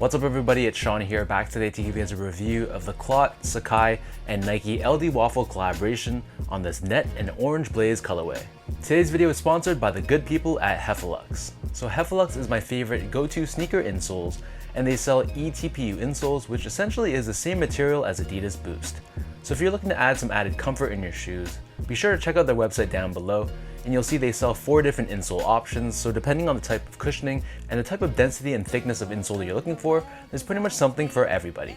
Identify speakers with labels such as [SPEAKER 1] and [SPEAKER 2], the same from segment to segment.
[SPEAKER 1] What's up everybody, it's Sean here, back today to give you guys a review of the Clot, Sacai, and Nike LDWaffle collaboration on this net and orange blaze colorway. Today's video is sponsored by the good people at Heffalux. So Heffalux is my favorite go-to sneaker insoles, and they sell eTPU insoles, which essentially is the same material as Adidas Boost. So if you're looking to add some added comfort in your shoes, be sure to check out their website down below, and you'll see they sell 4 different insole options, so depending on the type of cushioning and the type of density and thickness of insole that you're looking for, there's pretty much something for everybody.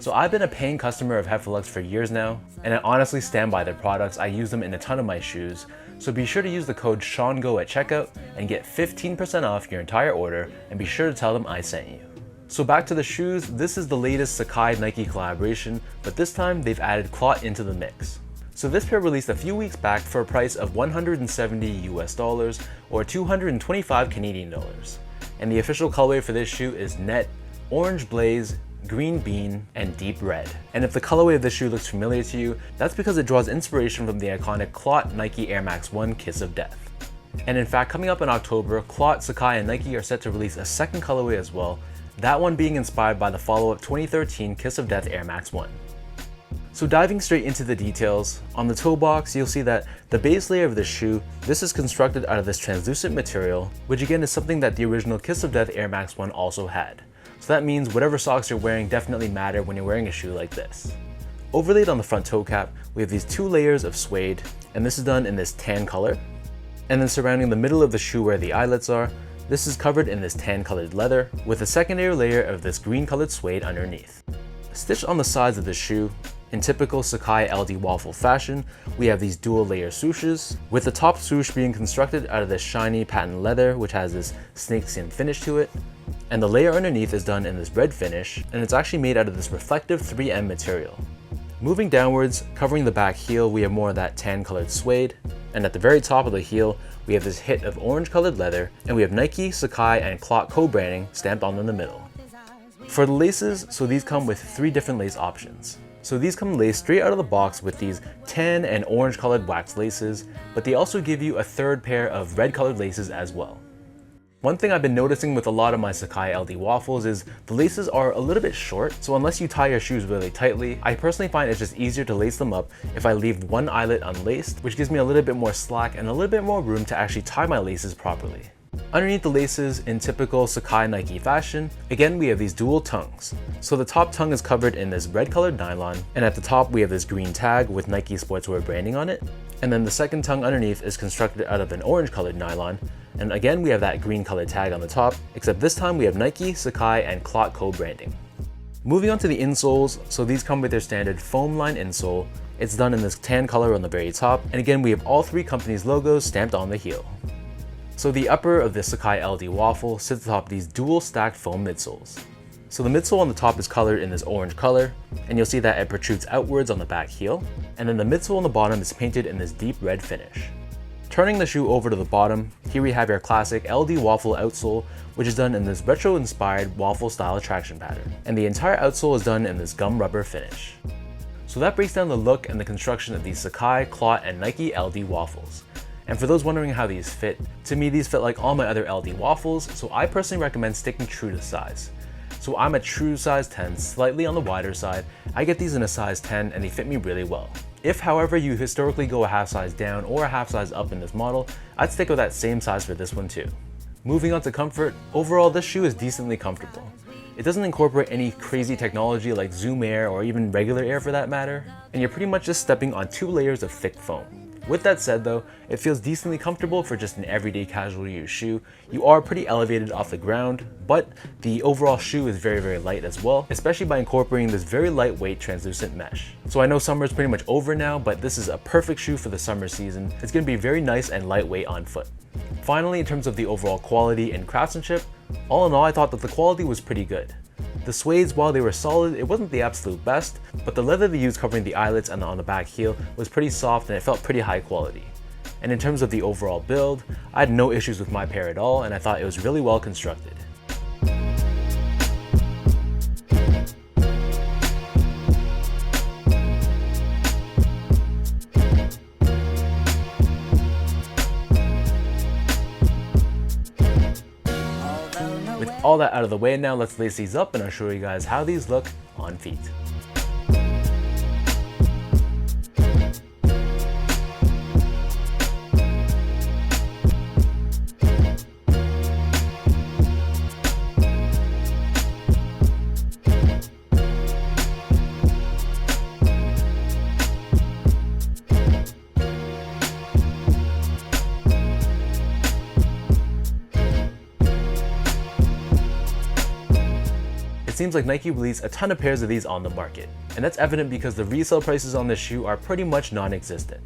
[SPEAKER 1] So I've been a paying customer of Heffalux for years now, and I honestly stand by their products. I use them in a ton of my shoes, so be sure to use the code SEANGO at checkout and get 15% off your entire order, and be sure to tell them I sent you. So back to the shoes, this is the latest Sacai Nike collaboration, but this time they've added Clot into the mix. So this pair released a few weeks back for a price of $170 US or 225 Canadian dollars. And the official colorway for this shoe is net, orange blaze, green bean, and deep red. And if the colorway of this shoe looks familiar to you, that's because it draws inspiration from the iconic Clot Nike Air Max 1 Kiss of Death. And in fact, coming up in October, Clot, Sacai, and Nike are set to release a second colorway as well, that one being inspired by the follow-up 2013 Kiss of Death Air Max 1. So diving straight into the details, on the toe box you'll see that the base layer of this shoe, this is constructed out of this translucent material, which again is something that the original Kiss of Death Air Max 1 also had. So that means whatever socks you're wearing definitely matter when you're wearing a shoe like this. Overlaid on the front toe cap, we have these 2 layers of suede, and this is done in this tan color. And then surrounding the middle of the shoe where the eyelets are, this is covered in this tan colored leather, with a secondary layer of this green colored suede underneath. Stitched on the sides of the shoe, in typical Sacai LDWaffle fashion, we have these dual layer swooshes, with the top swoosh being constructed out of this shiny patent leather which has this snakeskin finish to it, and the layer underneath is done in this red finish, and it's actually made out of this reflective 3M material. Moving downwards, covering the back heel, we have more of that tan colored suede, and at the very top of the heel, we have this hit of orange colored leather, and we have Nike, Sacai, and Clot co-branding stamped on in the middle. For the laces, so these come with 3 different lace options. So these come laced straight out of the box with these tan and orange colored wax laces, but they also give you a 3rd pair of red colored laces as well. One thing I've been noticing with a lot of my Sacai LDWaffles is the laces are a little bit short, so unless you tie your shoes really tightly, I personally find it's just easier to lace them up if I leave one eyelet unlaced, which gives me a little bit more slack and a little bit more room to actually tie my laces properly. Underneath the laces, in typical Sacai Nike fashion, again we have these dual tongues. So the top tongue is covered in this red colored nylon, and at the top we have this green tag with Nike sportswear branding on it. And then the second tongue underneath is constructed out of an orange colored nylon, and again we have that green colored tag on the top, except this time we have Nike, Sacai, and Clot co-branding. Moving on to the insoles, so these come with their standard foam line insole. It's done in this tan color on the very top, and again we have all 3 companies' logos stamped on the heel. So the upper of the Sacai LDWaffle sits atop these dual stacked foam midsoles. So the midsole on the top is colored in this orange color, and you'll see that it protrudes outwards on the back heel, and then the midsole on the bottom is painted in this deep red finish. Turning the shoe over to the bottom, here we have your classic LDWaffle outsole, which is done in this retro-inspired waffle style traction pattern, and the entire outsole is done in this gum rubber finish. So that breaks down the look and the construction of these Sacai, Clot, and Nike LDWaffles. And for those wondering how these fit, to me these fit like all my other LDWaffles, so I personally recommend sticking true to size. So I'm a true size 10, slightly on the wider side. I get these in a size 10 and they fit me really well. If however you historically go a half size down or a half size up in this model, I'd stick with that same size for this one too. Moving on to comfort, overall this shoe is decently comfortable. It doesn't incorporate any crazy technology like Zoom Air or even regular air for that matter, and you're pretty much just stepping on 2 layers of thick foam. With that said though, it feels decently comfortable for just an everyday casual use shoe. You are pretty elevated off the ground, but the overall shoe is very light as well, especially by incorporating this very lightweight translucent mesh. So I know summer is pretty much over now, but this is a perfect shoe for the summer season. It's going to be very nice and lightweight on foot. Finally, in terms of the overall quality and craftsmanship, all in all I thought that the quality was pretty good. The suedes, while they were solid, it wasn't the absolute best, but the leather they used covering the eyelets and on the back heel was pretty soft and it felt pretty high quality. And in terms of the overall build, I had no issues with my pair at all, and I thought it was really well constructed. all that out of the way now, let's lace these up and I'll show you guys how these look on feet. It seems like Nike released a ton of pairs of these on the market, and that's evident because the resale prices on this shoe are pretty much non-existent.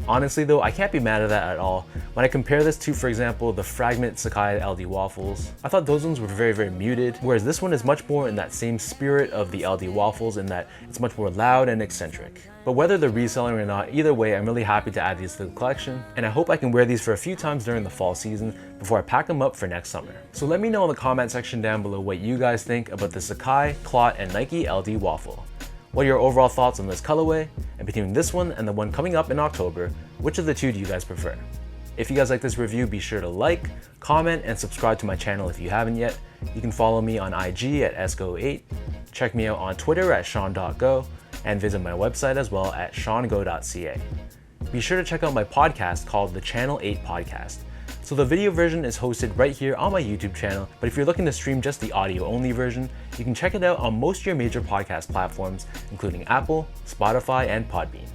[SPEAKER 1] Honestly though, I can't be mad at that at all. When I compare this to, for example, the Fragment Sacai LDWaffles, I thought those ones were very muted, whereas this one is much more in that same spirit of the LDWaffles in that it's much more loud and eccentric. But whether they're reselling or not, either way, I'm really happy to add these to the collection, and I hope I can wear these for a few times during the fall season before I pack them up for next summer. So let me know in the comment section down below what you guys think about the Sacai, Clot, and Nike LDWaffle. What are your overall thoughts on this colorway? And between this one and the one coming up in October, which of the two do you guys prefer? If you guys like this review, be sure to like, comment, and subscribe to my channel if you haven't yet. You can follow me on IG at esgo8, check me out on Twitter at sean.go, and visit my website as well at seango.ca. Be sure to check out my podcast called the Channel 8 Podcast. So the video version is hosted right here on my YouTube channel, but if you're looking to stream just the audio only version, you can check it out on most of your major podcast platforms, including Apple, Spotify, and Podbean.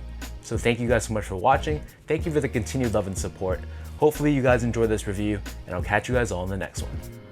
[SPEAKER 1] So thank you guys so much for watching. Thank you for the continued love and support. Hopefully you guys enjoyed this review, and I'll catch you guys all in the next one.